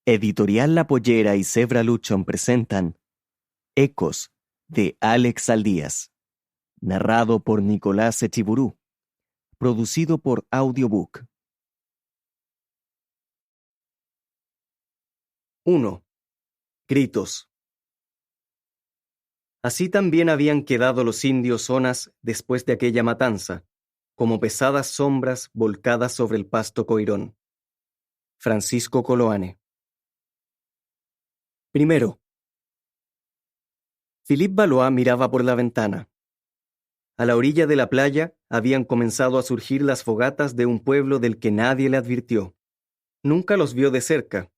Editorial La Pollera y Zebra Luchon presentan Ecos de Alex Saldías, narrado por Nicolás Echiburú, producido por Audiobook. 1. Gritos. Así también habían quedado los indios zonas después de aquella matanza, como pesadas sombras volcadas sobre el pasto coirón. Francisco Coloane. Primero. Philippe Valois miraba por la ventana. A la orilla de la playa habían comenzado a surgir las fogatas de un pueblo del que nadie le advirtió. Nunca los vio de cerca.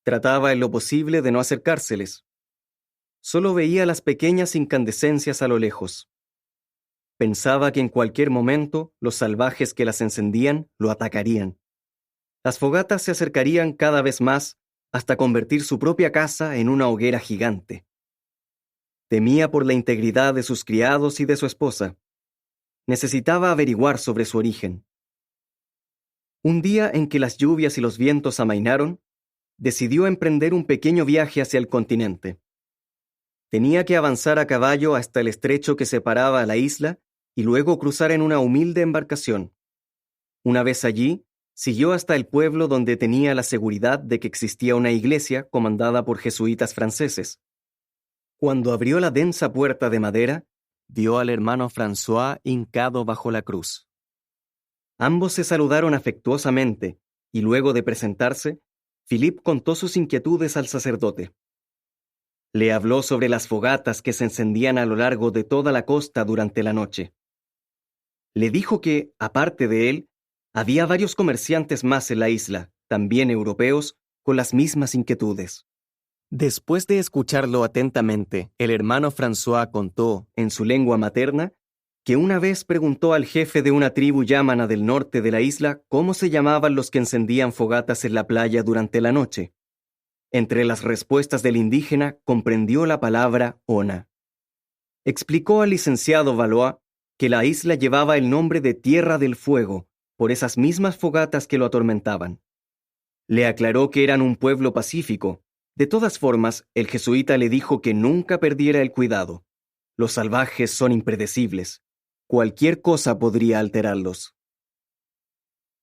Trataba en lo posible de no acercárseles. Solo veía las pequeñas incandescencias a lo lejos. Pensaba que en cualquier momento los salvajes que las encendían lo atacarían. Las fogatas se acercarían cada vez más hasta convertir su propia casa en una hoguera gigante. Temía por la integridad de sus criados y de su esposa. Necesitaba averiguar sobre su origen. Un día en que las lluvias y los vientos amainaron, decidió emprender un pequeño viaje hacia el continente. Tenía que avanzar a caballo hasta el estrecho que separaba a la isla y luego cruzar en una humilde embarcación. Una vez allí, siguió hasta el pueblo donde tenía la seguridad de que existía una iglesia comandada por jesuitas franceses. Cuando abrió la densa puerta de madera, vio al hermano François hincado bajo la cruz. Ambos se saludaron afectuosamente y luego de presentarse, Philippe contó sus inquietudes al sacerdote. Le habló sobre las fogatas que se encendían a lo largo de toda la costa durante la noche. Le dijo que, aparte de él, había varios comerciantes más en la isla, también europeos, con las mismas inquietudes. Después de escucharlo atentamente, el hermano François contó, en su lengua materna, que una vez preguntó al jefe de una tribu yámana del norte de la isla cómo se llamaban los que encendían fogatas en la playa durante la noche. Entre las respuestas del indígena comprendió la palabra Ona. Explicó al licenciado Valois que la isla llevaba el nombre de Tierra del Fuego, por esas mismas fogatas que lo atormentaban. Le aclaró que eran un pueblo pacífico. De todas formas, el jesuita le dijo que nunca perdiera el cuidado. Los salvajes son impredecibles. Cualquier cosa podría alterarlos.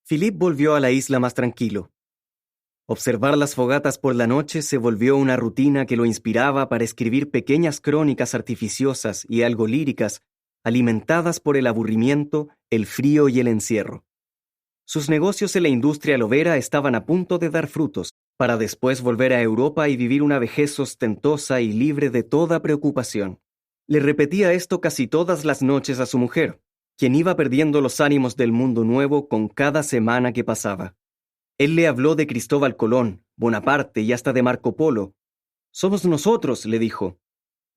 Philippe volvió a la isla más tranquilo. Observar las fogatas por la noche se volvió una rutina que lo inspiraba para escribir pequeñas crónicas artificiosas y algo líricas, alimentadas por el aburrimiento, el frío y el encierro. Sus negocios en la industria lobera estaban a punto de dar frutos, para después volver a Europa y vivir una vejez ostentosa y libre de toda preocupación. Le repetía esto casi todas las noches a su mujer, quien iba perdiendo los ánimos del mundo nuevo con cada semana que pasaba. Él le habló de Cristóbal Colón, Bonaparte y hasta de Marco Polo. «Somos nosotros», le dijo.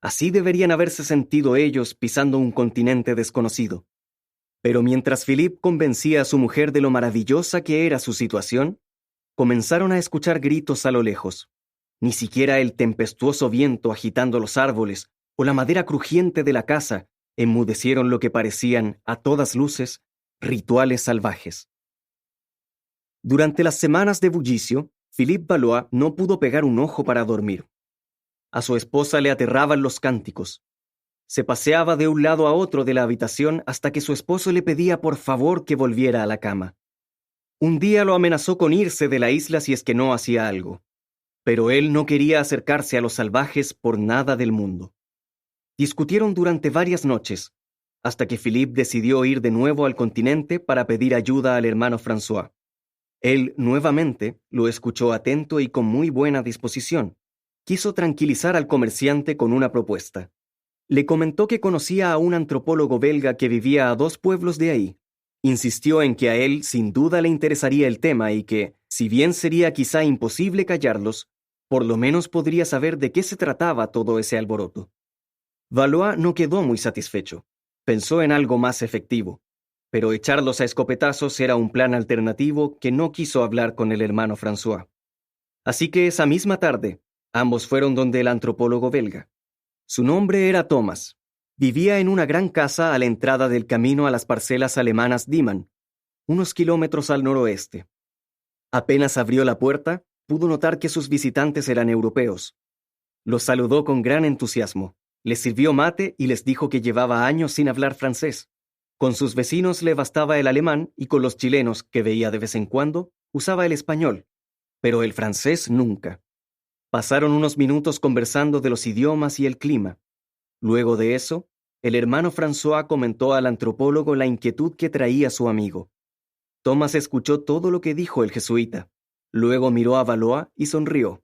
Así deberían haberse sentido ellos pisando un continente desconocido. Pero mientras Philippe convencía a su mujer de lo maravillosa que era su situación, comenzaron a escuchar gritos a lo lejos. Ni siquiera el tempestuoso viento agitando los árboles o la madera crujiente de la casa enmudecieron lo que parecían, a todas luces, rituales salvajes. Durante las semanas de bullicio, Philippe Valois no pudo pegar un ojo para dormir. A su esposa le aterraban los cánticos. Se paseaba de un lado a otro de la habitación hasta que su esposo le pedía por favor que volviera a la cama. Un día lo amenazó con irse de la isla si es que no hacía algo. Pero él no quería acercarse a los salvajes por nada del mundo. Discutieron durante varias noches, hasta que Philippe decidió ir de nuevo al continente para pedir ayuda al hermano François. Él, nuevamente, lo escuchó atento y con muy buena disposición. Quiso tranquilizar al comerciante con una propuesta. Le comentó que conocía a un antropólogo belga que vivía a 2 pueblos de ahí. Insistió en que a él sin duda le interesaría el tema y que, si bien sería quizá imposible callarlos, por lo menos podría saber de qué se trataba todo ese alboroto. Valois no quedó muy satisfecho. Pensó en algo más efectivo, pero echarlos a escopetazos era un plan alternativo que no quiso hablar con el hermano François. Así que esa misma tarde, ambos fueron donde el antropólogo belga. Su nombre era Thomas. Vivía en una gran casa a la entrada del camino a las parcelas alemanas Diemen, unos kilómetros al noroeste. Apenas abrió la puerta, pudo notar que sus visitantes eran europeos. Los saludó con gran entusiasmo, les sirvió mate y les dijo que llevaba años sin hablar francés. Con sus vecinos le bastaba el alemán y con los chilenos, que veía de vez en cuando, usaba el español, pero el francés nunca. Pasaron unos minutos conversando de los idiomas y el clima. Luego de eso, el hermano François comentó al antropólogo la inquietud que traía su amigo. Thomas escuchó todo lo que dijo el jesuita. Luego miró a Valois y sonrió.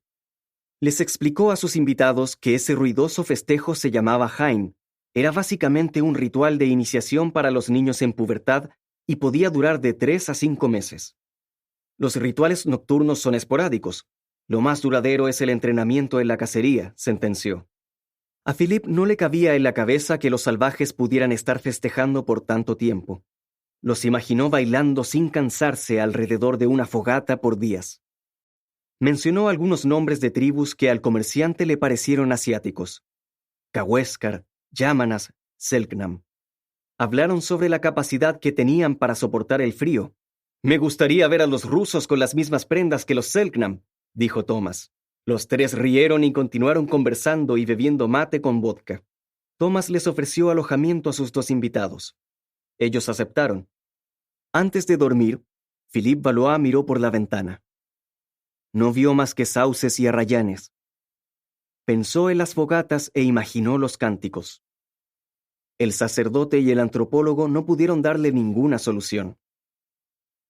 Les explicó a sus invitados que ese ruidoso festejo se llamaba Hain. Era básicamente un ritual de iniciación para los niños en pubertad y podía durar de 3 a 5 meses. Los rituales nocturnos son esporádicos. Lo más duradero es el entrenamiento en la cacería, sentenció. A Philippe no le cabía en la cabeza que los salvajes pudieran estar festejando por tanto tiempo. Los imaginó bailando sin cansarse alrededor de una fogata por días. Mencionó algunos nombres de tribus que al comerciante le parecieron asiáticos. Cahuéscar, Yámanas, Selknam. Hablaron sobre la capacidad que tenían para soportar el frío. «Me gustaría ver a los rusos con las mismas prendas que los Selknam», dijo Thomas. Los tres rieron y continuaron conversando y bebiendo mate con vodka. Thomas les ofreció alojamiento a sus dos invitados. Ellos aceptaron. Antes de dormir, Philippe Valois miró por la ventana. No vio más que sauces y arrayanes. Pensó en las fogatas e imaginó los cánticos. El sacerdote y el antropólogo no pudieron darle ninguna solución.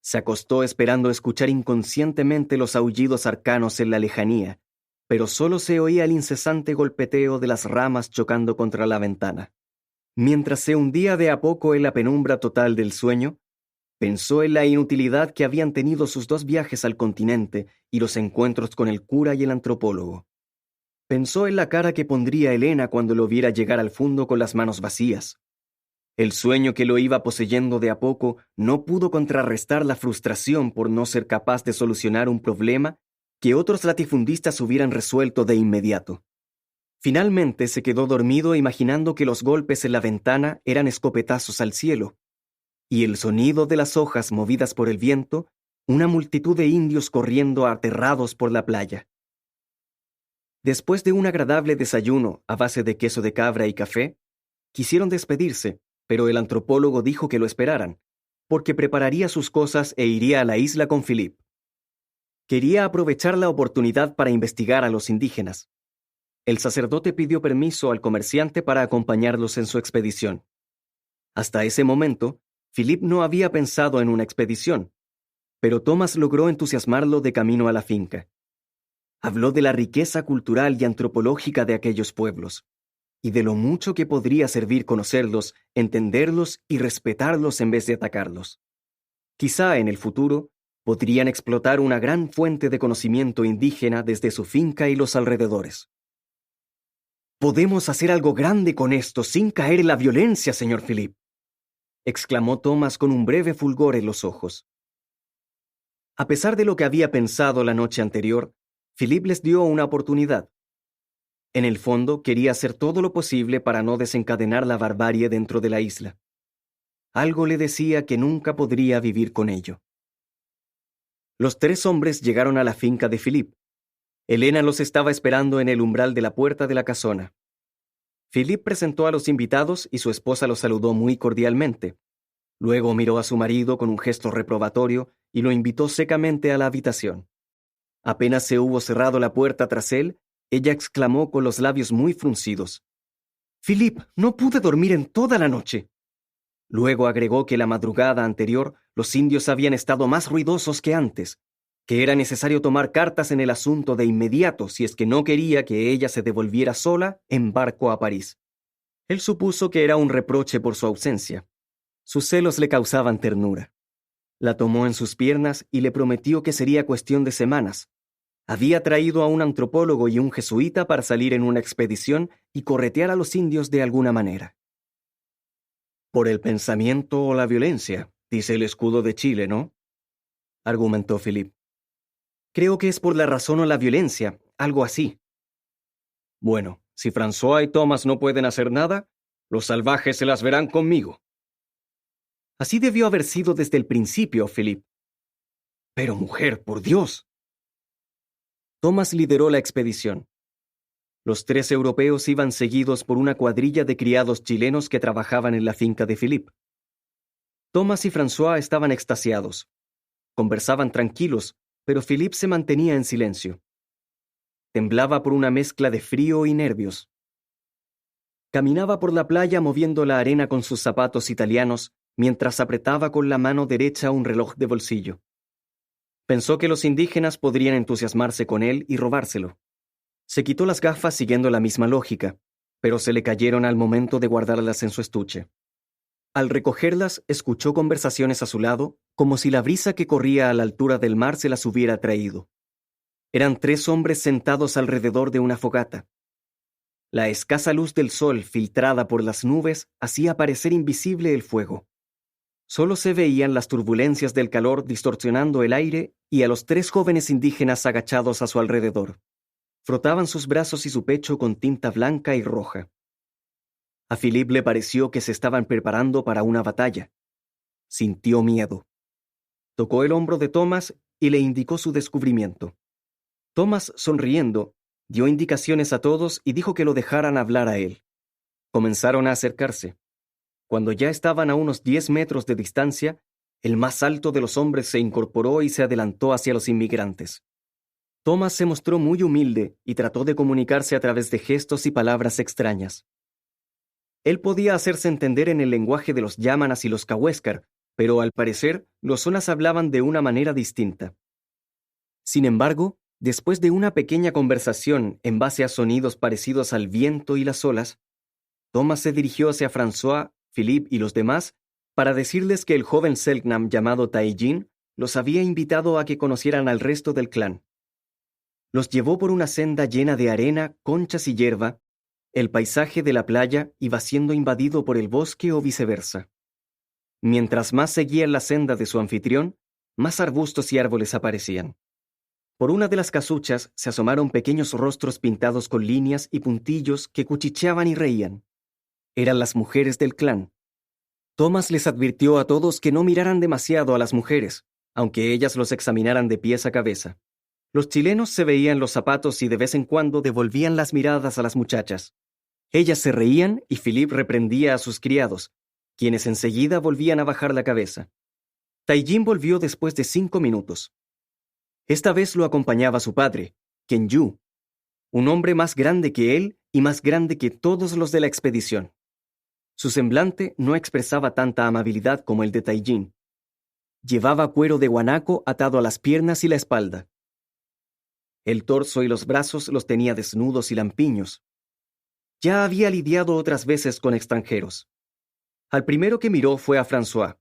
Se acostó esperando escuchar inconscientemente los aullidos arcanos en la lejanía, pero solo se oía el incesante golpeteo de las ramas chocando contra la ventana. Mientras se hundía de a poco en la penumbra total del sueño, pensó en la inutilidad que habían tenido sus dos viajes al continente y los encuentros con el cura y el antropólogo. Pensó en la cara que pondría Elena cuando lo viera llegar al fondo con las manos vacías. El sueño que lo iba poseyendo de a poco no pudo contrarrestar la frustración por no ser capaz de solucionar un problema que otros latifundistas hubieran resuelto de inmediato. Finalmente se quedó dormido imaginando que los golpes en la ventana eran escopetazos al cielo, y el sonido de las hojas movidas por el viento, una multitud de indios corriendo aterrados por la playa. Después de un agradable desayuno a base de queso de cabra y café, quisieron despedirse, pero el antropólogo dijo que lo esperaran, porque prepararía sus cosas e iría a la isla con Philippe. Quería aprovechar la oportunidad para investigar a los indígenas. El sacerdote pidió permiso al comerciante para acompañarlos en su expedición. Hasta ese momento, Philippe no había pensado en una expedición, pero Thomas logró entusiasmarlo de camino a la finca. Habló de la riqueza cultural y antropológica de aquellos pueblos, y de lo mucho que podría servir conocerlos, entenderlos y respetarlos en vez de atacarlos. Quizá en el futuro podrían explotar una gran fuente de conocimiento indígena desde su finca y los alrededores. «Podemos hacer algo grande con esto sin caer en la violencia, señor Philippe», exclamó Thomas con un breve fulgor en los ojos. A pesar de lo que había pensado la noche anterior, Philippe les dio una oportunidad. En el fondo, quería hacer todo lo posible para no desencadenar la barbarie dentro de la isla. Algo le decía que nunca podría vivir con ello. Los tres hombres llegaron a la finca de Philippe. Elena los estaba esperando en el umbral de la puerta de la casona. Philippe presentó a los invitados y su esposa los saludó muy cordialmente. Luego miró a su marido con un gesto reprobatorio y lo invitó secamente a la habitación. Apenas se hubo cerrado la puerta tras él, ella exclamó con los labios muy fruncidos: «Philippe, no pude dormir en toda la noche». Luego agregó que la madrugada anterior los indios habían estado más ruidosos que antes, que era necesario tomar cartas en el asunto de inmediato si es que no quería que ella se devolviera sola en barco a París. Él supuso que era un reproche por su ausencia. Sus celos le causaban ternura. La tomó en sus piernas y le prometió que sería cuestión de semanas. Había traído a un antropólogo y un jesuita para salir en una expedición y corretear a los indios de alguna manera. «Por el pensamiento o la violencia», dice el escudo de Chile, ¿no?, argumentó Philippe. «Creo que es por la razón o la violencia, algo así». «Bueno, si François y Thomas no pueden hacer nada, los salvajes se las verán conmigo». «Así debió haber sido desde el principio, Philippe». «Pero mujer, por Dios». Thomas lideró la expedición. Los 3 europeos iban seguidos por una cuadrilla de criados chilenos que trabajaban en la finca de Philippe. Thomas y François estaban extasiados. Conversaban tranquilos, pero Philippe se mantenía en silencio. Temblaba por una mezcla de frío y nervios. Caminaba por la playa moviendo la arena con sus zapatos italianos mientras apretaba con la mano derecha un reloj de bolsillo. Pensó que los indígenas podrían entusiasmarse con él y robárselo. Se quitó las gafas siguiendo la misma lógica, pero se le cayeron al momento de guardarlas en su estuche. Al recogerlas, escuchó conversaciones a su lado, como si la brisa que corría a la altura del mar se las hubiera traído. Eran 3 hombres sentados alrededor de una fogata. La escasa luz del sol, filtrada por las nubes, hacía parecer invisible el fuego. Solo se veían las turbulencias del calor distorsionando el aire y a los 3 jóvenes indígenas agachados a su alrededor. Frotaban sus brazos y su pecho con tinta blanca y roja. A Philippe le pareció que se estaban preparando para una batalla. Sintió miedo. Tocó el hombro de Thomas y le indicó su descubrimiento. Thomas, sonriendo, dio indicaciones a todos y dijo que lo dejaran hablar a él. Comenzaron a acercarse. Cuando ya estaban a unos 10 metros de distancia, el más alto de los hombres se incorporó y se adelantó hacia los inmigrantes. Thomas se mostró muy humilde y trató de comunicarse a través de gestos y palabras extrañas. Él podía hacerse entender en el lenguaje de los yámanas y los cahuéscar, pero al parecer los zonas hablaban de una manera distinta. Sin embargo, después de una pequeña conversación en base a sonidos parecidos al viento y las olas, Thomas se dirigió hacia François, Philippe y los demás para decirles que el joven Selknam llamado Taïjin los había invitado a que conocieran al resto del clan. Los llevó por una senda llena de arena, conchas y hierba. El paisaje de la playa iba siendo invadido por el bosque o viceversa. Mientras más seguían la senda de su anfitrión, más arbustos y árboles aparecían. Por una de las casuchas se asomaron pequeños rostros pintados con líneas y puntillos que cuchicheaban y reían. Eran las mujeres del clan. Thomas les advirtió a todos que no miraran demasiado a las mujeres, aunque ellas los examinaran de pies a cabeza. Los chilenos se veían los zapatos y de vez en cuando devolvían las miradas a las muchachas. Ellas se reían y Philippe reprendía a sus criados, quienes enseguida volvían a bajar la cabeza. Taïjin volvió después de 5 minutos. Esta vez lo acompañaba su padre, Kenyu, un hombre más grande que él y más grande que todos los de la expedición. Su semblante no expresaba tanta amabilidad como el de Taïjin. Llevaba cuero de guanaco atado a las piernas y la espalda. El torso y los brazos los tenía desnudos y lampiños. Ya había lidiado otras veces con extranjeros. Al primero que miró fue a François.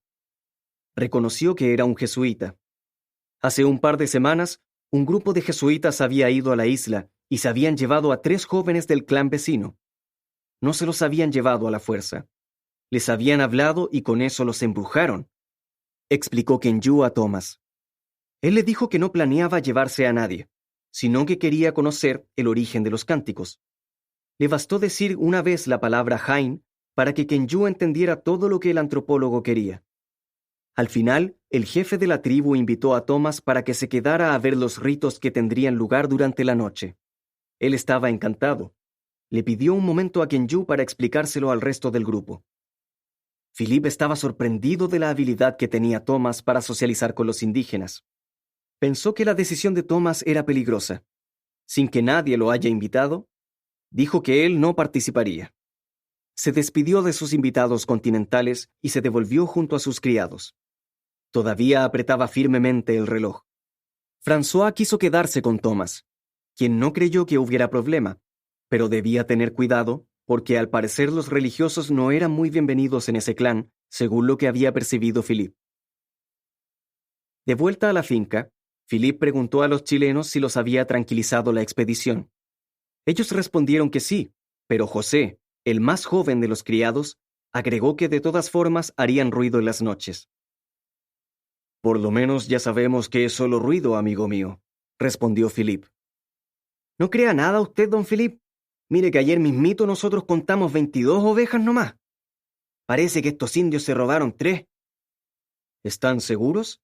Reconoció que era un jesuita. Hace un par de semanas, un grupo de jesuitas había ido a la isla y se habían llevado a 3 jóvenes del clan vecino. No se los habían llevado a la fuerza. Les habían hablado y con eso los embrujaron, explicó Kenyu a Thomas. Él le dijo que no planeaba llevarse a nadie, sino que quería conocer el origen de los cánticos. Le bastó decir una vez la palabra Jain para que Kenyu entendiera todo lo que el antropólogo quería. Al final, el jefe de la tribu invitó a Thomas para que se quedara a ver los ritos que tendrían lugar durante la noche. Él estaba encantado. Le pidió un momento a Kenyu para explicárselo al resto del grupo. Philippe estaba sorprendido de la habilidad que tenía Thomas para socializar con los indígenas. Pensó que la decisión de Thomas era peligrosa. Sin que nadie lo haya invitado, dijo que él no participaría. Se despidió de sus invitados continentales y se devolvió junto a sus criados. Todavía apretaba firmemente el reloj. François quiso quedarse con Thomas, quien no creyó que hubiera problema, pero debía tener cuidado porque al parecer los religiosos no eran muy bienvenidos en ese clan, según lo que había percibido Philippe. De vuelta a la finca, Philippe preguntó a los chilenos si los había tranquilizado la expedición. Ellos respondieron que sí, pero José, el más joven de los criados, agregó que de todas formas harían ruido en las noches. «Por lo menos ya sabemos que es solo ruido, amigo mío», respondió Philippe. «No crea nada usted, don Philippe. Mire que ayer mismito nosotros contamos 22 ovejas nomás. Parece que estos indios se robaron 3. ¿Están seguros?»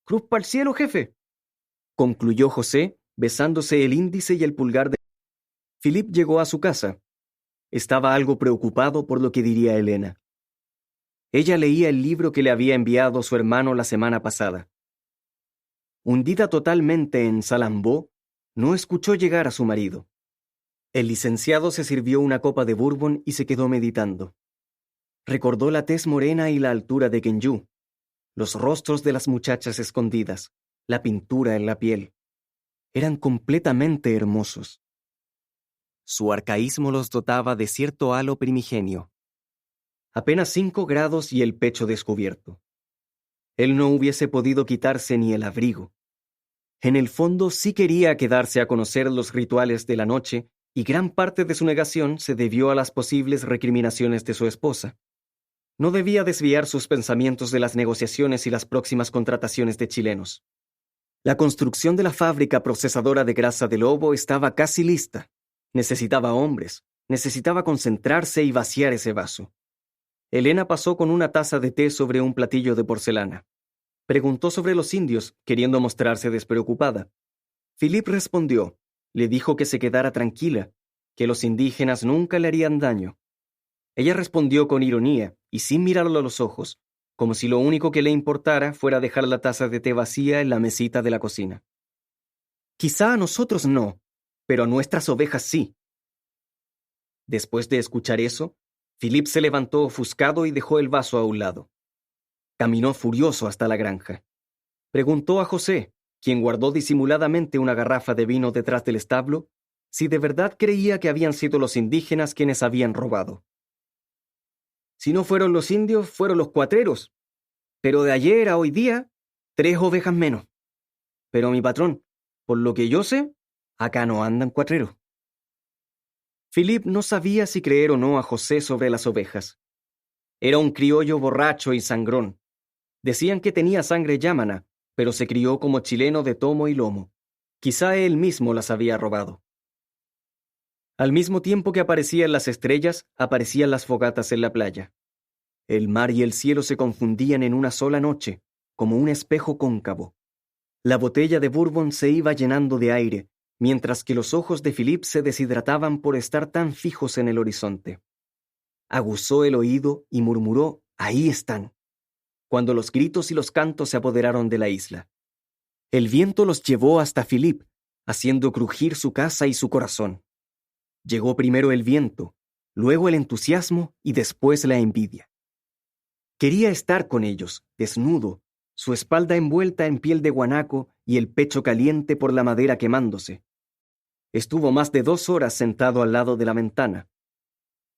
«Cruz para el cielo, jefe», concluyó José, besándose el índice y el pulgar de... Philip llegó a su casa. Estaba algo preocupado por lo que diría Helena. Ella leía el libro que le había enviado su hermano la semana pasada. Hundida totalmente en Salambó, no escuchó llegar a su marido. El licenciado se sirvió una copa de bourbon y se quedó meditando. Recordó la tez morena y la altura de Kenyu, los rostros de las muchachas escondidas, la pintura en la piel. Eran completamente hermosos. Su arcaísmo los dotaba de cierto halo primigenio. Apenas 5 grados y el pecho descubierto. Él no hubiese podido quitarse ni el abrigo. En el fondo sí quería quedarse a conocer los rituales de la noche y gran parte de su negación se debió a las posibles recriminaciones de su esposa. No debía desviar sus pensamientos de las negociaciones y las próximas contrataciones de chilenos. La construcción de la fábrica procesadora de grasa de lobo estaba casi lista. Necesitaba hombres, necesitaba concentrarse y vaciar ese vaso. Helena pasó con una taza de té sobre un platillo de porcelana. Preguntó sobre los indios, queriendo mostrarse despreocupada. Philip respondió, le dijo que se quedara tranquila, que los indígenas nunca le harían daño. Ella respondió con ironía y sin mirarlo a los ojos, como si lo único que le importara fuera dejar la taza de té vacía en la mesita de la cocina. Quizá a nosotros no, pero a nuestras ovejas sí. Después de escuchar eso, Philip se levantó ofuscado y dejó el vaso a un lado. Caminó furioso hasta la granja. Preguntó a José, quien guardó disimuladamente una garrafa de vino detrás del establo, si de verdad creía que habían sido los indígenas quienes habían robado. Si no fueron los indios, fueron los cuatreros. Pero de ayer a hoy día, 3 ovejas menos. Pero mi patrón, por lo que yo sé, acá no andan cuatreros. Philip no sabía si creer o no a José sobre las ovejas. Era un criollo borracho y sangrón. Decían que tenía sangre yámana, pero se crió como chileno de tomo y lomo. Quizá él mismo las había robado. Al mismo tiempo que aparecían las estrellas, aparecían las fogatas en la playa. El mar y el cielo se confundían en una sola noche, como un espejo cóncavo. La botella de bourbon se iba llenando de aire, mientras que los ojos de Philip se deshidrataban por estar tan fijos en el horizonte. Aguzó el oído y murmuró, «Ahí están», cuando los gritos y los cantos se apoderaron de la isla. El viento los llevó hasta Philip, haciendo crujir su casa y su corazón. Llegó primero el viento, luego el entusiasmo y después la envidia. Quería estar con ellos, desnudo, su espalda envuelta en piel de guanaco y el pecho caliente por la madera quemándose. Estuvo más de 2 horas sentado al lado de la ventana.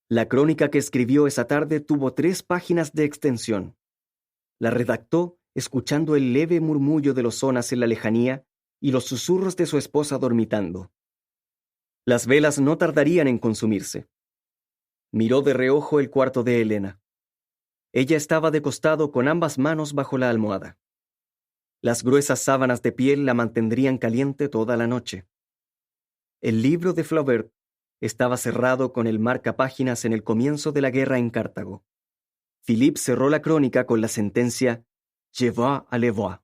La crónica que escribió esa tarde tuvo 3 páginas de extensión. La redactó escuchando el leve murmullo de los onas en la lejanía y los susurros de su esposa dormitando. Las velas no tardarían en consumirse. Miró de reojo el cuarto de Helena. Ella estaba de costado con ambas manos bajo la almohada. Las gruesas sábanas de piel la mantendrían caliente toda la noche. El libro de Flaubert estaba cerrado con el marcapáginas en el comienzo de la guerra en Cartago. Philip cerró la crónica con la sentencia «Je vois à le voir».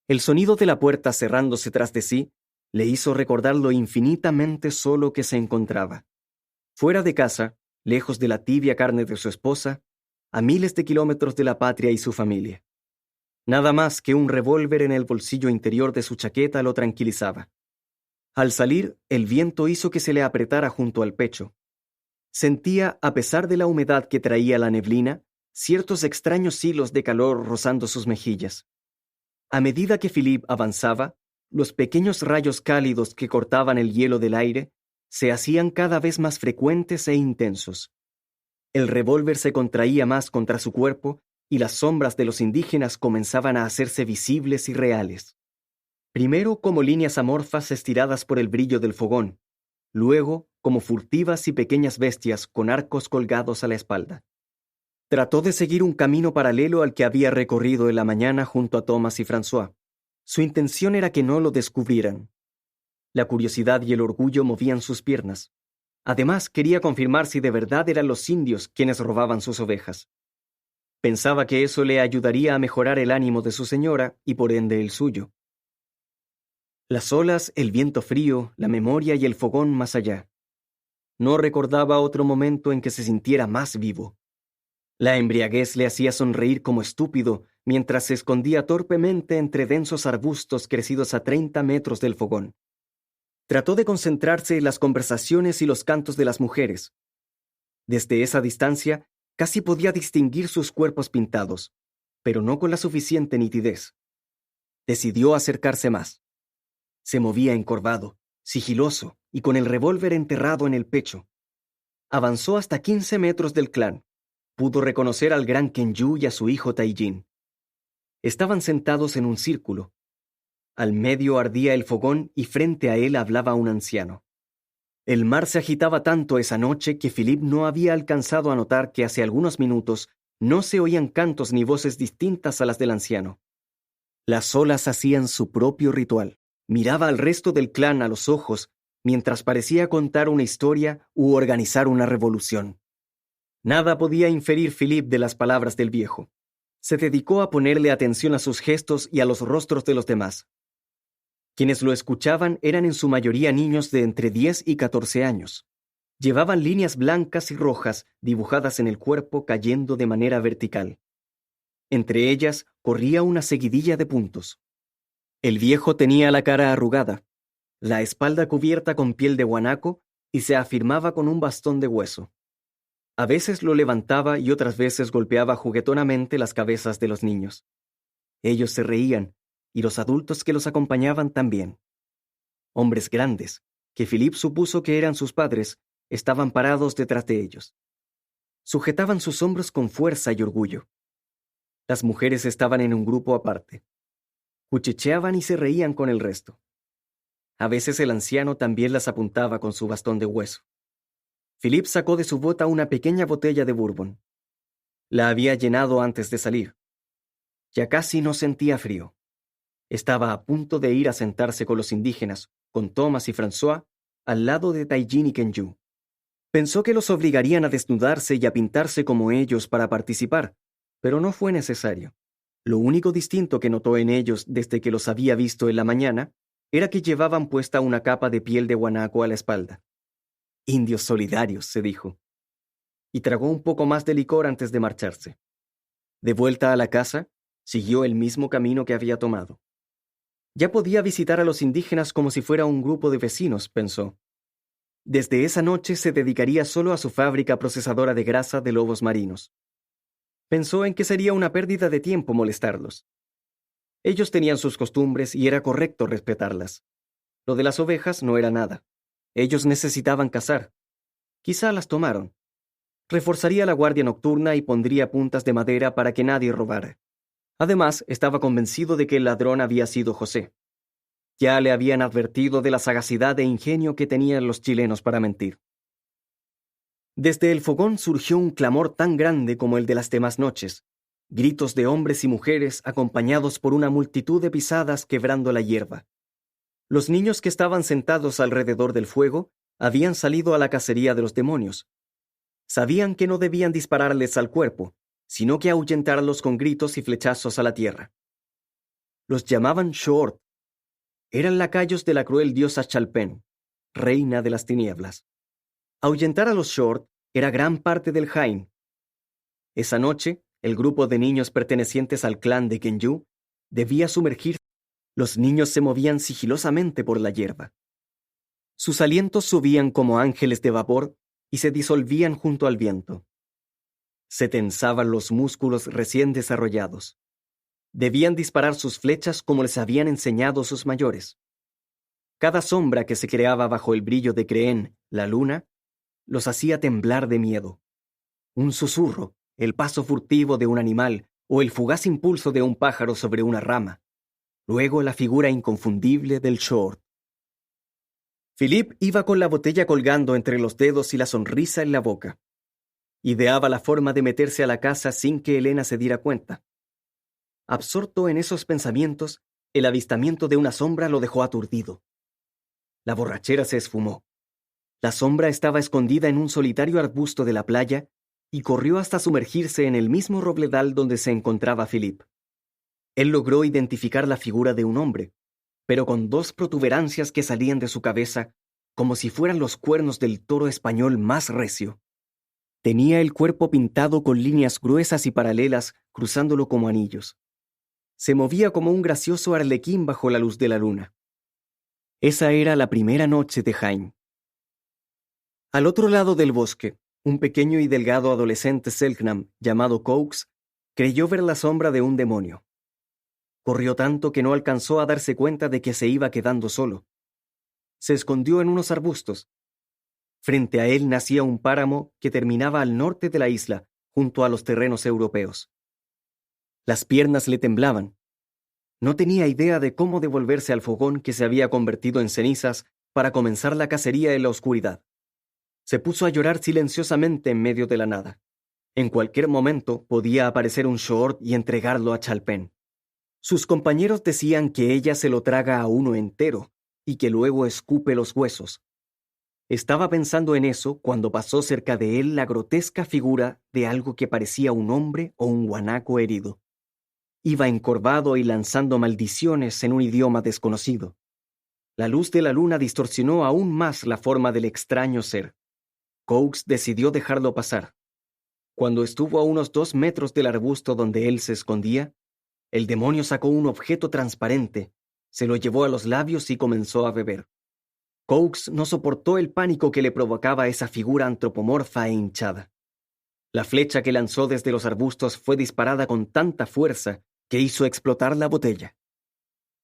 El sonido de la puerta cerrándose tras de sí le hizo recordar lo infinitamente solo que se encontraba. Fuera de casa, lejos de la tibia carne de su esposa, a miles de kilómetros de la patria y su familia. Nada más que un revólver en el bolsillo interior de su chaqueta lo tranquilizaba. Al salir, el viento hizo que se le apretara junto al pecho. Sentía, a pesar de la humedad que traía la neblina, ciertos extraños hilos de calor rozando sus mejillas. A medida que Philip avanzaba, los pequeños rayos cálidos que cortaban el hielo del aire se hacían cada vez más frecuentes e intensos. El revólver se contraía más contra su cuerpo y las sombras de los indígenas comenzaban a hacerse visibles y reales. Primero como líneas amorfas estiradas por el brillo del fogón, luego como furtivas y pequeñas bestias con arcos colgados a la espalda. Trató de seguir un camino paralelo al que había recorrido en la mañana junto a Thomas y François. Su intención era que no lo descubrieran. La curiosidad y el orgullo movían sus piernas. Además, quería confirmar si de verdad eran los indios quienes robaban sus ovejas. Pensaba que eso le ayudaría a mejorar el ánimo de su señora y por ende el suyo. Las olas, el viento frío, la memoria y el fogón más allá. No recordaba otro momento en que se sintiera más vivo. La embriaguez le hacía sonreír como estúpido mientras se escondía torpemente entre densos arbustos crecidos a 30 metros del fogón. Trató de concentrarse en las conversaciones y los cantos de las mujeres. Desde esa distancia, casi podía distinguir sus cuerpos pintados, pero no con la suficiente nitidez. Decidió acercarse más. Se movía encorvado, sigiloso y con el revólver enterrado en el pecho. Avanzó hasta 15 metros del clan. Pudo reconocer al gran Kenyu y a su hijo Taijin. Estaban sentados en un círculo. Al medio ardía el fogón y frente a él hablaba un anciano. El mar se agitaba tanto esa noche que Philip no había alcanzado a notar que hace algunos minutos no se oían cantos ni voces distintas a las del anciano. Las olas hacían su propio ritual. Miraba al resto del clan a los ojos mientras parecía contar una historia u organizar una revolución. Nada podía inferir Philip de las palabras del viejo. Se dedicó a ponerle atención a sus gestos y a los rostros de los demás. Quienes lo escuchaban eran en su mayoría niños de entre 10 y 14 años. Llevaban líneas blancas y rojas dibujadas en el cuerpo cayendo de manera vertical. Entre ellas corría una seguidilla de puntos. El viejo tenía la cara arrugada, la espalda cubierta con piel de guanaco y se afirmaba con un bastón de hueso. A veces lo levantaba y otras veces golpeaba juguetonamente las cabezas de los niños. Ellos se reían, y los adultos que los acompañaban también. Hombres grandes, que Philip supuso que eran sus padres, estaban parados detrás de ellos. Sujetaban sus hombros con fuerza y orgullo. Las mujeres estaban en un grupo aparte. Cuchicheaban y se reían con el resto. A veces el anciano también las apuntaba con su bastón de hueso. Philip sacó de su bota una pequeña botella de bourbon. La había llenado antes de salir. Ya casi no sentía frío. Estaba a punto de ir a sentarse con los indígenas, con Thomas y François, al lado de Taijin y Kenyu. Pensó que los obligarían a desnudarse y a pintarse como ellos para participar, pero no fue necesario. Lo único distinto que notó en ellos desde que los había visto en la mañana era que llevaban puesta una capa de piel de guanaco a la espalda. Indios solidarios, se dijo. Y tragó un poco más de licor antes de marcharse. De vuelta a la casa, siguió el mismo camino que había tomado. Ya podía visitar a los indígenas como si fuera un grupo de vecinos, pensó. Desde esa noche se dedicaría solo a su fábrica procesadora de grasa de lobos marinos. Pensó en que sería una pérdida de tiempo molestarlos. Ellos tenían sus costumbres y era correcto respetarlas. Lo de las ovejas no era nada. Ellos necesitaban cazar. Quizá las tomaron. Reforzaría la guardia nocturna y pondría puntas de madera para que nadie robara. Además, estaba convencido de que el ladrón había sido José. Ya le habían advertido de la sagacidad e ingenio que tenían los chilenos para mentir. Desde el fogón surgió un clamor tan grande como el de las demás noches, gritos de hombres y mujeres acompañados por una multitud de pisadas quebrando la hierba. Los niños que estaban sentados alrededor del fuego habían salido a la cacería de los demonios. Sabían que no debían dispararles al cuerpo, sino que ahuyentarlos con gritos y flechazos a la tierra. Los llamaban Short. Eran lacayos de la cruel diosa Chalpen, reina de las tinieblas. Ahuyentar a los Short era gran parte del Jain. Esa noche, el grupo de niños pertenecientes al clan de Kenyu debía sumergirse. Los niños se movían sigilosamente por la hierba. Sus alientos subían como ángeles de vapor y se disolvían junto al viento. Se tensaban los músculos recién desarrollados. Debían disparar sus flechas como les habían enseñado sus mayores. Cada sombra que se creaba bajo el brillo de Creen, la luna, los hacía temblar de miedo. Un susurro, el paso furtivo de un animal o el fugaz impulso de un pájaro sobre una rama. Luego la figura inconfundible del Short. Philip iba con la botella colgando entre los dedos y la sonrisa en la boca. Ideaba la forma de meterse a la casa sin que Elena se diera cuenta. Absorto en esos pensamientos, el avistamiento de una sombra lo dejó aturdido. La borrachera se esfumó. La sombra estaba escondida en un solitario arbusto de la playa y corrió hasta sumergirse en el mismo robledal donde se encontraba Philip. Él logró identificar la figura de un hombre, pero con dos protuberancias que salían de su cabeza como si fueran los cuernos del toro español más recio. Tenía el cuerpo pintado con líneas gruesas y paralelas, cruzándolo como anillos. Se movía como un gracioso arlequín bajo la luz de la luna. Esa era la primera noche de Jaime. Al otro lado del bosque, un pequeño y delgado adolescente Selknam, llamado Coax, creyó ver la sombra de un demonio. Corrió tanto que no alcanzó a darse cuenta de que se iba quedando solo. Se escondió en unos arbustos. Frente a él nacía un páramo que terminaba al norte de la isla, junto a los terrenos europeos. Las piernas le temblaban. No tenía idea de cómo devolverse al fogón que se había convertido en cenizas para comenzar la cacería en la oscuridad. Se puso a llorar silenciosamente en medio de la nada. En cualquier momento podía aparecer un short y entregarlo a Chalpen. Sus compañeros decían que ella se lo traga a uno entero y que luego escupe los huesos. Estaba pensando en eso cuando pasó cerca de él la grotesca figura de algo que parecía un hombre o un guanaco herido. Iba encorvado y lanzando maldiciones en un idioma desconocido. La luz de la luna distorsionó aún más la forma del extraño ser. Coax decidió dejarlo pasar. Cuando estuvo a unos 2 metros del arbusto donde él se escondía, el demonio sacó un objeto transparente, se lo llevó a los labios y comenzó a beber. Coax no soportó el pánico que le provocaba esa figura antropomorfa e hinchada. La flecha que lanzó desde los arbustos fue disparada con tanta fuerza que hizo explotar la botella.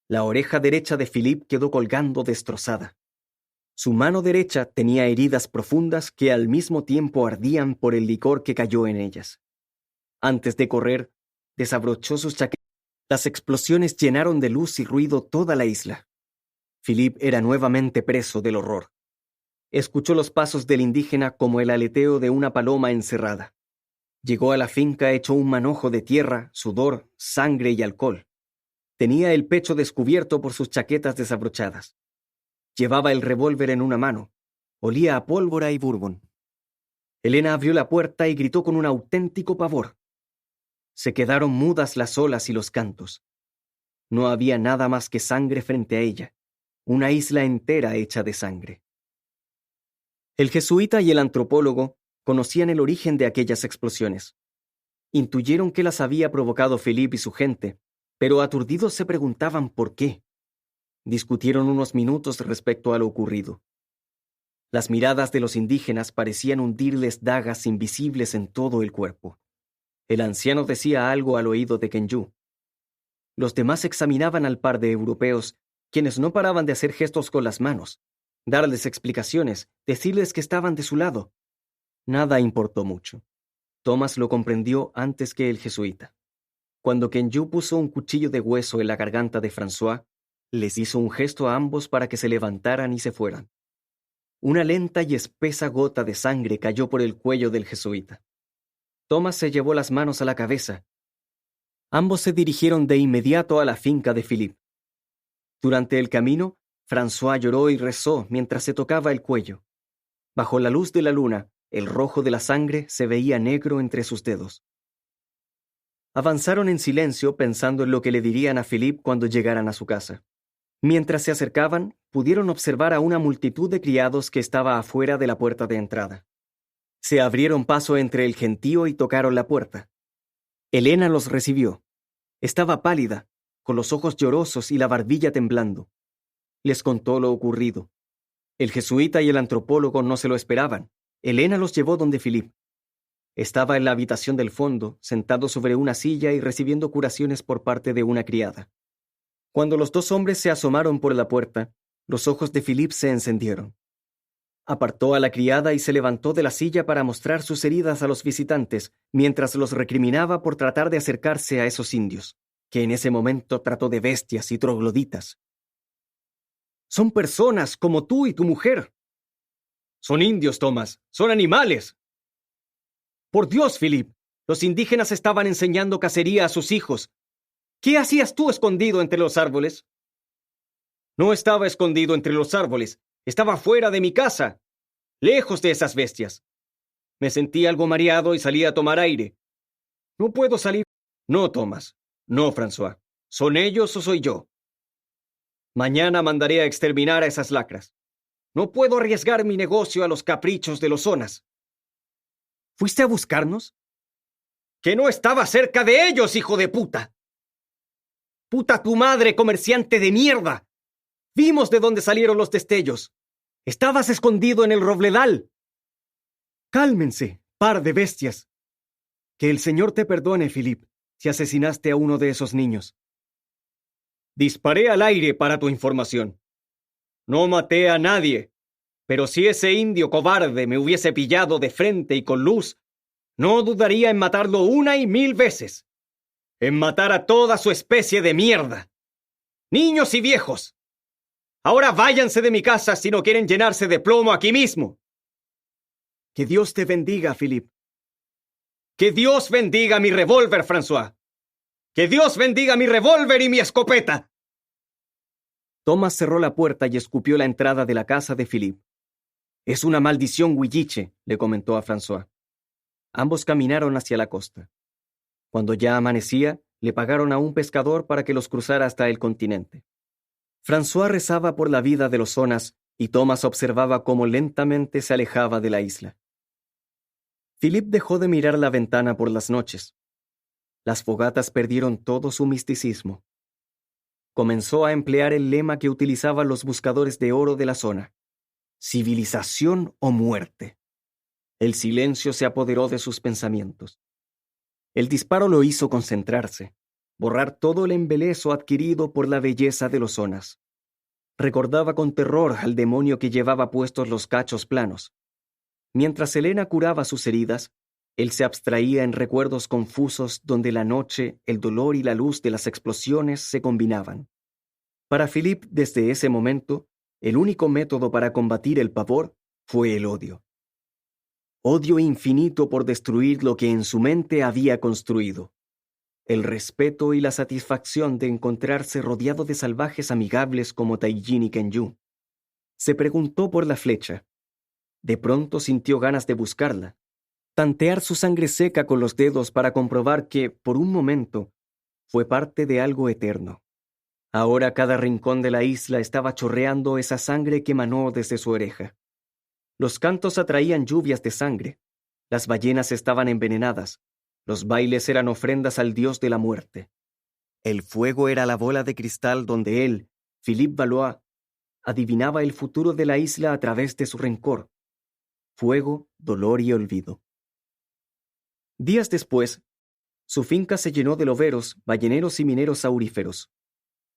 La oreja derecha de Philippe quedó colgando destrozada. Su mano derecha tenía heridas profundas que al mismo tiempo ardían por el licor que cayó en ellas. Antes de correr, desabrochó sus chaquetas. Las explosiones llenaron de luz y ruido toda la isla. Philippe era nuevamente preso del horror. Escuchó los pasos del indígena como el aleteo de una paloma encerrada. Llegó a la finca hecho un manojo de tierra, sudor, sangre y alcohol. Tenía el pecho descubierto por sus chaquetas desabrochadas. Llevaba el revólver en una mano. Olía a pólvora y bourbon. Elena abrió la puerta y gritó con un auténtico pavor. Se quedaron mudas las olas y los cantos. No había nada más que sangre frente a ella, una isla entera hecha de sangre. El jesuita y el antropólogo conocían el origen de aquellas explosiones. Intuyeron que las había provocado Philippe y su gente, pero aturdidos se preguntaban por qué. Discutieron unos minutos respecto a lo ocurrido. Las miradas de los indígenas parecían hundirles dagas invisibles en todo el cuerpo. El anciano decía algo al oído de Kenyu. Los demás examinaban al par de europeos, quienes no paraban de hacer gestos con las manos, darles explicaciones, decirles que estaban de su lado. Nada importó mucho. Thomas lo comprendió antes que el jesuita. Cuando Kenyu puso un cuchillo de hueso en la garganta de François, les hizo un gesto a ambos para que se levantaran y se fueran. Una lenta y espesa gota de sangre cayó por el cuello del jesuita. Thomas se llevó las manos a la cabeza. Ambos se dirigieron de inmediato a la finca de Philippe. Durante el camino, François lloró y rezó mientras se tocaba el cuello. Bajo la luz de la luna, el rojo de la sangre se veía negro entre sus dedos. Avanzaron en silencio pensando en lo que le dirían a Philippe cuando llegaran a su casa. Mientras se acercaban, pudieron observar a una multitud de criados que estaba afuera de la puerta de entrada. Se abrieron paso entre el gentío y tocaron la puerta. Elena los recibió. Estaba pálida, con los ojos llorosos y la barbilla temblando. Les contó lo ocurrido. El jesuita y el antropólogo no se lo esperaban. Elena los llevó donde Philippe. Estaba en la habitación del fondo, sentado sobre una silla y recibiendo curaciones por parte de una criada. Cuando los dos hombres se asomaron por la puerta, los ojos de Philippe se encendieron. Apartó a la criada y se levantó de la silla para mostrar sus heridas a los visitantes, mientras los recriminaba por tratar de acercarse a esos indios, que en ese momento trató de bestias y trogloditas. «Son personas como tú y tu mujer». «Son indios, Thomas. Son animales». «Por Dios, Philippe, los indígenas estaban enseñando cacería a sus hijos. ¿Qué hacías tú escondido entre los árboles?» «No estaba escondido entre los árboles. Estaba fuera de mi casa, lejos de esas bestias. Me sentí algo mareado y salí a tomar aire. No puedo salir». «No, Thomas. No, François. ¿Son ellos o soy yo?» Mañana mandaré a exterminar a esas lacras. No puedo arriesgar mi negocio a los caprichos de los zonas. ¿Fuiste a buscarnos? ¡Que no estaba cerca de ellos, hijo de puta! ¡Puta tu madre, comerciante de mierda! Vimos de dónde salieron los destellos. Estabas escondido en el robledal. Cálmense, par de bestias. Que el Señor te perdone, Philip, si asesinaste a uno de esos niños. Disparé al aire para tu información. No maté a nadie, pero si ese indio cobarde me hubiese pillado de frente y con luz, no dudaría en matarlo 1 y 1000 veces. En matar a toda su especie de mierda. Niños y viejos. Ahora váyanse de mi casa si no quieren llenarse de plomo aquí mismo. Que Dios te bendiga, Philip. Que Dios bendiga mi revólver, François. Que Dios bendiga mi revólver y mi escopeta. Thomas cerró la puerta y escupió la entrada de la casa de Philip. Es una maldición huilliche, le comentó a François. Ambos caminaron hacia la costa. Cuando ya amanecía, le pagaron a un pescador para que los cruzara hasta el continente. François rezaba por la vida de los zonas y Thomas observaba cómo lentamente se alejaba de la isla. Philip dejó de mirar la ventana por las noches. Las fogatas perdieron todo su misticismo. Comenzó a emplear el lema que utilizaban los buscadores de oro de la zona: civilización o muerte. El silencio se apoderó de sus pensamientos. El disparo lo hizo concentrarse, borrar todo el embeleso adquirido por la belleza de los zonas. Recordaba con terror al demonio que llevaba puestos los cachos planos. Mientras Helena curaba sus heridas, él se abstraía en recuerdos confusos donde la noche, el dolor y la luz de las explosiones se combinaban. Para Philip, desde ese momento, el único método para combatir el pavor fue el odio. Odio infinito por destruir lo que en su mente había construido. El respeto y la satisfacción de encontrarse rodeado de salvajes amigables como Taijin y Kenyu. Se preguntó por la flecha. De pronto sintió ganas de buscarla. Tantear su sangre seca con los dedos para comprobar que, por un momento, fue parte de algo eterno. Ahora cada rincón de la isla estaba chorreando esa sangre que emanó desde su oreja. Los cantos atraían lluvias de sangre. Las ballenas estaban envenenadas. Los bailes eran ofrendas al dios de la muerte. El fuego era la bola de cristal donde él, Philippe Valois, adivinaba el futuro de la isla a través de su rencor. Fuego, dolor y olvido. Días después, su finca se llenó de loberos, balleneros y mineros auríferos.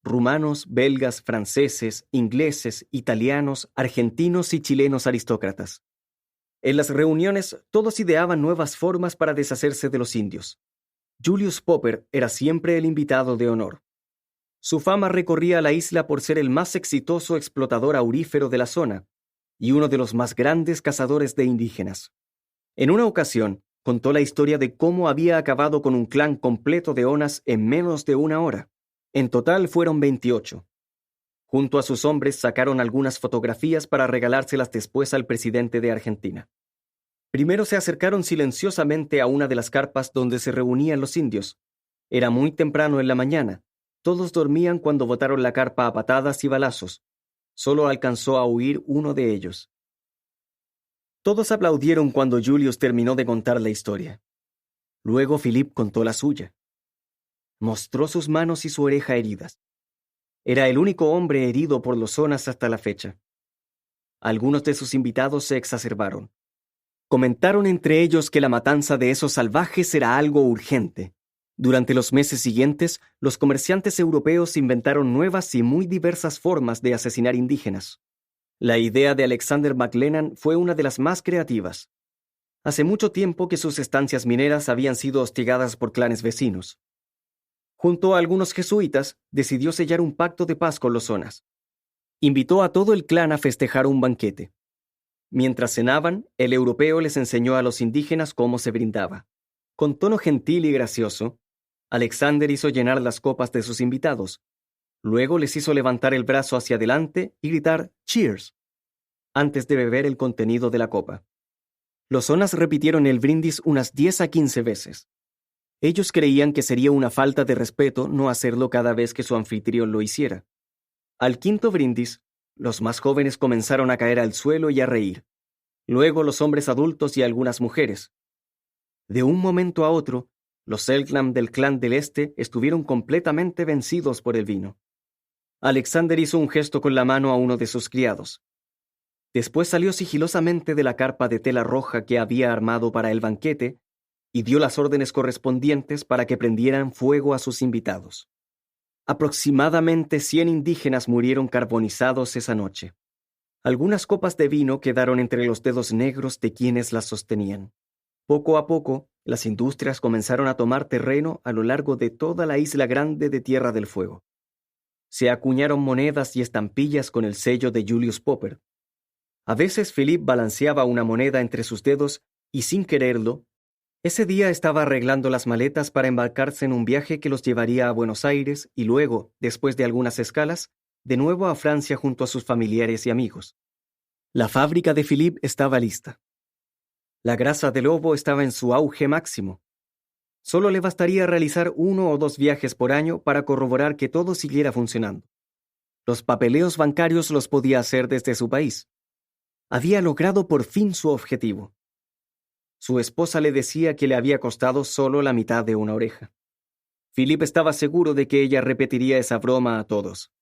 Rumanos, belgas, franceses, ingleses, italianos, argentinos y chilenos aristócratas. En las reuniones, todos ideaban nuevas formas para deshacerse de los indios. Julius Popper era siempre el invitado de honor. Su fama recorría la isla por ser el más exitoso explotador aurífero de la zona y uno de los más grandes cazadores de indígenas. En una ocasión, contó la historia de cómo había acabado con un clan completo de onas en menos de 1 hora. En total fueron 28. Junto a sus hombres sacaron algunas fotografías para regalárselas después al presidente de Argentina. Primero se acercaron silenciosamente a una de las carpas donde se reunían los indios. Era muy temprano en la mañana. Todos dormían cuando botaron la carpa a patadas y balazos. Solo alcanzó a huir uno de ellos. Todos aplaudieron cuando Julius terminó de contar la historia. Luego Philip contó la suya. Mostró sus manos y su oreja heridas. Era el único hombre herido por los zonas hasta la fecha. Algunos de sus invitados se exacerbaron. Comentaron entre ellos que la matanza de esos salvajes era algo urgente. Durante los meses siguientes, los comerciantes europeos inventaron nuevas y muy diversas formas de asesinar indígenas. La idea de Alexander McLennan fue una de las más creativas. Hace mucho tiempo que sus estancias mineras habían sido hostigadas por clanes vecinos. Junto a algunos jesuitas, decidió sellar un pacto de paz con los zonas. Invitó a todo el clan a festejar un banquete. Mientras cenaban, el europeo les enseñó a los indígenas cómo se brindaba. Con tono gentil y gracioso, Alexander hizo llenar las copas de sus invitados. Luego les hizo levantar el brazo hacia adelante y gritar «Cheers», antes de beber el contenido de la copa. Los zonas repitieron el brindis unas 10 a 15 veces. Ellos creían que sería una falta de respeto no hacerlo cada vez que su anfitrión lo hiciera. Al quinto brindis, los más jóvenes comenzaron a caer al suelo y a reír. Luego los hombres adultos y algunas mujeres. De un momento a otro, los Selknam del clan del Este estuvieron completamente vencidos por el vino. Alexander hizo un gesto con la mano a uno de sus criados. Después salió sigilosamente de la carpa de tela roja que había armado para el banquete y dio las órdenes correspondientes para que prendieran fuego a sus invitados. Aproximadamente 100 indígenas murieron carbonizados esa noche. Algunas copas de vino quedaron entre los dedos negros de quienes las sostenían. Poco a poco, las industrias comenzaron a tomar terreno a lo largo de toda la isla grande de Tierra del Fuego. Se acuñaron monedas y estampillas con el sello de Julius Popper. A veces Philippe balanceaba una moneda entre sus dedos y, sin quererlo, ese día estaba arreglando las maletas para embarcarse en un viaje que los llevaría a Buenos Aires y luego, después de algunas escalas, de nuevo a Francia junto a sus familiares y amigos. La fábrica de Philippe estaba lista. La grasa de lobo estaba en su auge máximo. Solo le bastaría realizar 1 o 2 viajes por año para corroborar que todo siguiera funcionando. Los papeleos bancarios los podía hacer desde su país. Había logrado por fin su objetivo. Su esposa le decía que le había costado solo la mitad de una oreja. Philippe estaba seguro de que ella repetiría esa broma a todos.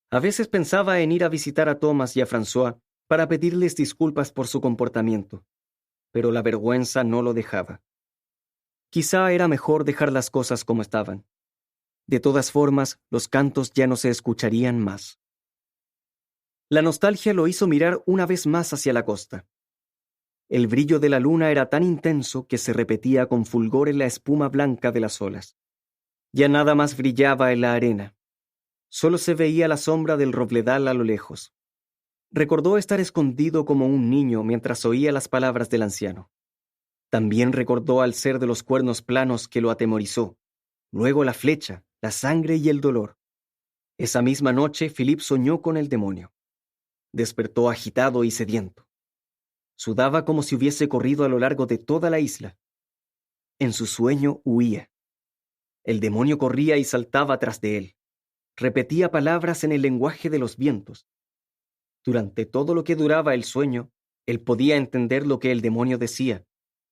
A veces pensaba en ir a visitar a Thomas y a François para pedirles disculpas por su comportamiento, pero la vergüenza no lo dejaba. Quizá era mejor dejar las cosas como estaban. De todas formas, los cantos ya no se escucharían más. La nostalgia lo hizo mirar una vez más hacia la costa. El brillo de la luna era tan intenso que se repetía con fulgor en la espuma blanca de las olas. Ya nada más brillaba en la arena. Solo se veía la sombra del robledal a lo lejos. Recordó estar escondido como un niño mientras oía las palabras del anciano. También recordó al ser de los cuernos planos que lo atemorizó, luego la flecha, la sangre y el dolor. Esa misma noche Philippe soñó con el demonio. Despertó agitado y sediento. Sudaba como si hubiese corrido a lo largo de toda la isla. En su sueño huía. El demonio corría y saltaba tras de él. Repetía palabras en el lenguaje de los vientos. Durante todo lo que duraba el sueño, él podía entender lo que el demonio decía,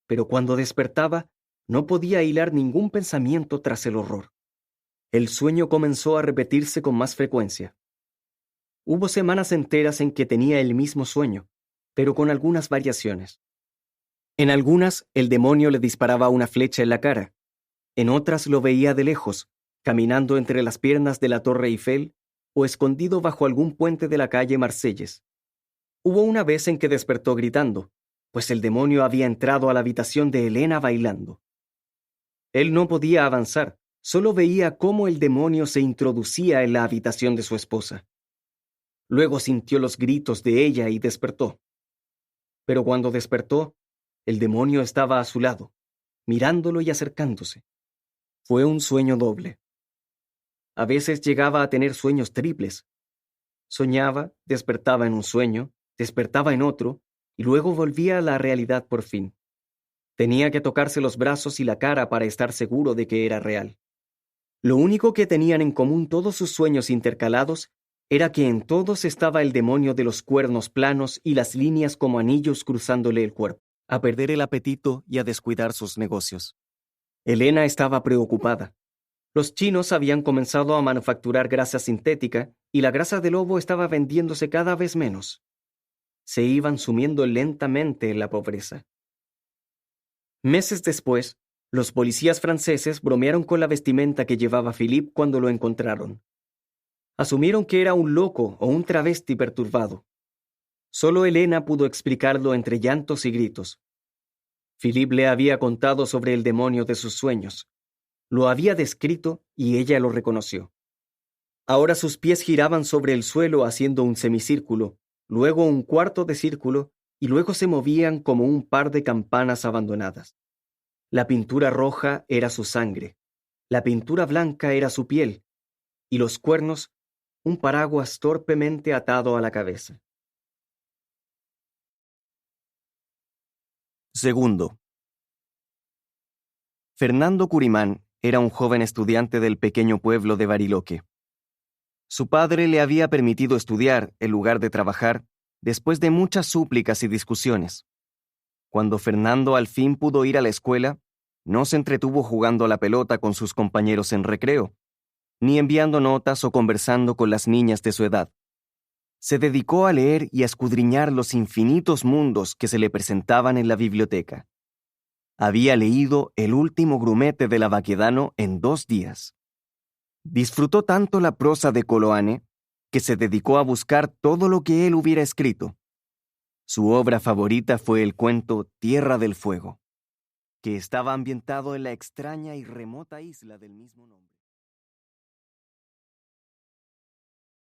pero cuando despertaba, no podía hilar ningún pensamiento tras el horror. El sueño comenzó a repetirse con más frecuencia. Hubo semanas enteras en que tenía el mismo sueño, pero con algunas variaciones. En algunas, el demonio le disparaba una flecha en la cara. En otras lo veía de lejos, caminando entre las piernas de la Torre Eiffel o escondido bajo algún puente de la calle Marselles. Hubo una vez en que despertó gritando, pues el demonio había entrado a la habitación de Helena bailando. Él no podía avanzar, solo veía cómo el demonio se introducía en la habitación de su esposa. Luego sintió los gritos de ella y despertó. Pero cuando despertó, el demonio estaba a su lado, mirándolo y acercándose. Fue un sueño doble. A veces llegaba a tener sueños triples. Soñaba, despertaba en un sueño, despertaba en otro, y luego volvía a la realidad por fin. Tenía que tocarse los brazos y la cara para estar seguro de que era real. Lo único que tenían en común todos sus sueños intercalados era que en todos estaba el demonio de los cuernos planos y las líneas como anillos cruzándole el cuerpo, a perder el apetito y a descuidar sus negocios. Helena estaba preocupada. Los chinos habían comenzado a manufacturar grasa sintética y la grasa de lobo estaba vendiéndose cada vez menos. Se iban sumiendo lentamente en la pobreza. Meses después, los policías franceses bromearon con la vestimenta que llevaba Philippe cuando lo encontraron. Asumieron que era un loco o un travesti perturbado. Solo Helena pudo explicarlo entre llantos y gritos. Philippe le había contado sobre el demonio de sus sueños. Lo había descrito y ella lo reconoció. Ahora sus pies giraban sobre el suelo haciendo un semicírculo, luego un cuarto de círculo y luego se movían como un par de campanas abandonadas. La pintura roja era su sangre, la pintura blanca era su piel y los cuernos un paraguas torpemente atado a la cabeza. Segundo. Fernando Curimán era un joven estudiante del pequeño pueblo de Bariloche. Su padre le había permitido estudiar en lugar de trabajar, después de muchas súplicas y discusiones. Cuando Fernando al fin pudo ir a la escuela, no se entretuvo jugando a la pelota con sus compañeros en recreo, ni enviando notas o conversando con las niñas de su edad. Se dedicó a leer y a escudriñar los infinitos mundos que se le presentaban en la biblioteca. Había leído El último grumete de la Baquedano en 2 días. Disfrutó tanto la prosa de Coloane que se dedicó a buscar todo lo que él hubiera escrito. Su obra favorita fue el cuento Tierra del Fuego, que estaba ambientado en la extraña y remota isla del mismo nombre.